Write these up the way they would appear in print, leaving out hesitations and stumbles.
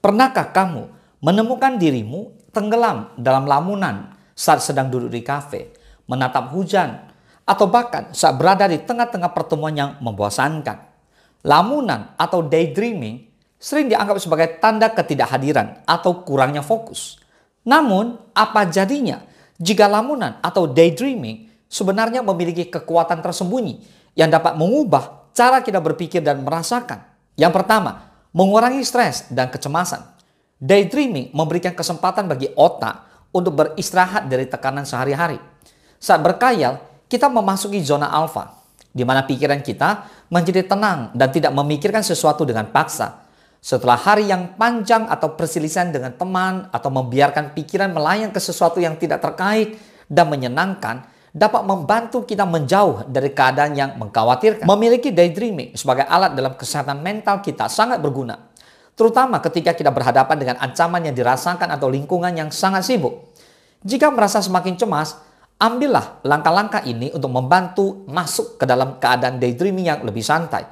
Pernahkah kamu menemukan dirimu tenggelam dalam lamunan saat sedang duduk di kafe, menatap hujan, atau bahkan saat berada di tengah-tengah pertemuan yang membosankan? Lamunan atau daydreaming sering dianggap sebagai tanda ketidakhadiran atau kurangnya fokus. Namun, apa jadinya jika lamunan atau daydreaming sebenarnya memiliki kekuatan tersembunyi yang dapat mengubah cara kita berpikir dan merasakan? Yang pertama, mengurangi stres dan kecemasan. Daydreaming memberikan kesempatan bagi otak untuk beristirahat dari tekanan sehari-hari. Saat berkhayal, kita memasuki zona alfa, di mana pikiran kita menjadi tenang dan tidak memikirkan sesuatu dengan paksa. Setelah hari yang panjang atau perselisihan dengan teman atau membiarkan pikiran melayang ke sesuatu yang tidak terkait dan menyenangkan, dapat membantu kita menjauh dari keadaan yang mengkhawatirkan. Memiliki daydreaming sebagai alat dalam kesehatan mental kita sangat berguna, terutama ketika kita berhadapan dengan ancaman yang dirasakan atau lingkungan yang sangat sibuk. Jika merasa semakin cemas, ambillah langkah-langkah ini untuk membantu masuk ke dalam keadaan daydreaming yang lebih santai.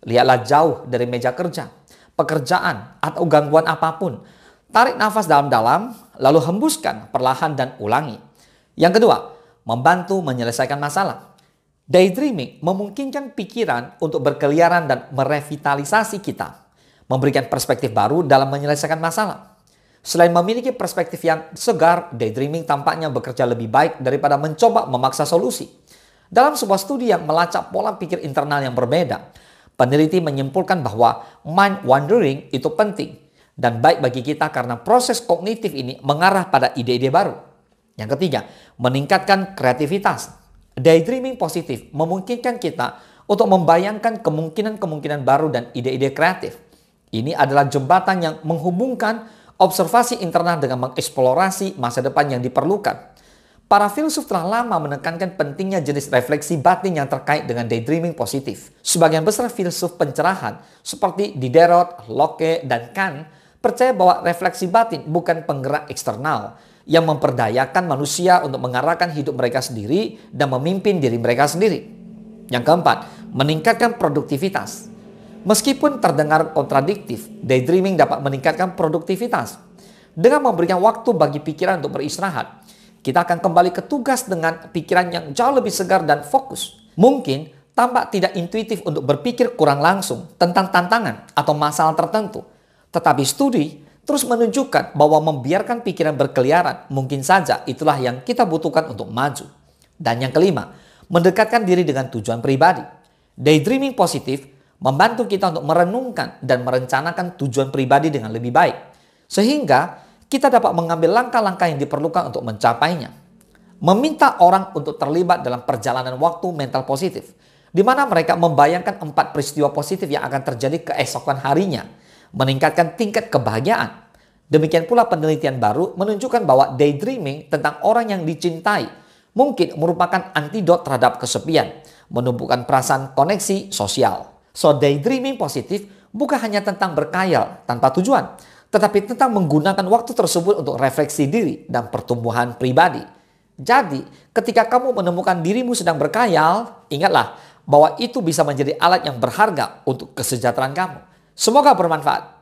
Lihatlah jauh dari meja kerja, pekerjaan, atau gangguan apapun. Tarik nafas dalam-dalam, lalu hembuskan perlahan dan ulangi. Yang kedua, membantu menyelesaikan masalah. Daydreaming memungkinkan pikiran untuk berkeliaran dan merevitalisasi kita, memberikan perspektif baru dalam menyelesaikan masalah. Selain memiliki perspektif yang segar, daydreaming tampaknya bekerja lebih baik daripada mencoba memaksa solusi. Dalam sebuah studi yang melacak pola pikir internal yang berbeda, peneliti menyimpulkan bahwa mind wandering itu penting dan baik bagi kita karena proses kognitif ini mengarah pada ide-ide baru. Yang ketiga, meningkatkan kreativitas. Daydreaming positif memungkinkan kita untuk membayangkan kemungkinan-kemungkinan baru dan ide-ide kreatif. Ini adalah jembatan yang menghubungkan observasi internal dengan mengeksplorasi masa depan yang diperlukan. Para filsuf telah lama menekankan pentingnya jenis refleksi batin yang terkait dengan daydreaming positif. Sebagian besar filsuf pencerahan seperti Diderot, Locke, dan Kant percaya bahwa refleksi batin bukan penggerak eksternal yang memperdayakan manusia untuk mengarahkan hidup mereka sendiri dan memimpin diri mereka sendiri. Yang keempat, meningkatkan produktivitas. Meskipun terdengar kontradiktif, daydreaming dapat meningkatkan produktivitas. Dengan memberikan waktu bagi pikiran untuk beristirahat, kita akan kembali ke tugas dengan pikiran yang jauh lebih segar dan fokus. Mungkin tampak tidak intuitif untuk berpikir kurang langsung tentang tantangan atau masalah tertentu. Tetapi studi terus menunjukkan bahwa membiarkan pikiran berkeliaran mungkin saja itulah yang kita butuhkan untuk maju. Dan yang kelima, mendekatkan diri dengan tujuan pribadi. Daydreaming positif membantu kita untuk merenungkan dan merencanakan tujuan pribadi dengan lebih baik, sehingga kita dapat mengambil langkah-langkah yang diperlukan untuk mencapainya. Meminta orang untuk terlibat dalam perjalanan waktu mental positif, di mana mereka membayangkan 4 peristiwa positif yang akan terjadi keesokan harinya, meningkatkan tingkat kebahagiaan. Demikian pula penelitian baru menunjukkan bahwa daydreaming tentang orang yang dicintai mungkin merupakan antidot terhadap kesepian, menumbuhkan perasaan koneksi sosial. So, daydreaming positif bukan hanya tentang berkhayal tanpa tujuan, tetapi tentang menggunakan waktu tersebut untuk refleksi diri dan pertumbuhan pribadi. Jadi, ketika kamu menemukan dirimu sedang berkhayal, ingatlah bahwa itu bisa menjadi alat yang berharga untuk kesejahteraan kamu. Semoga bermanfaat.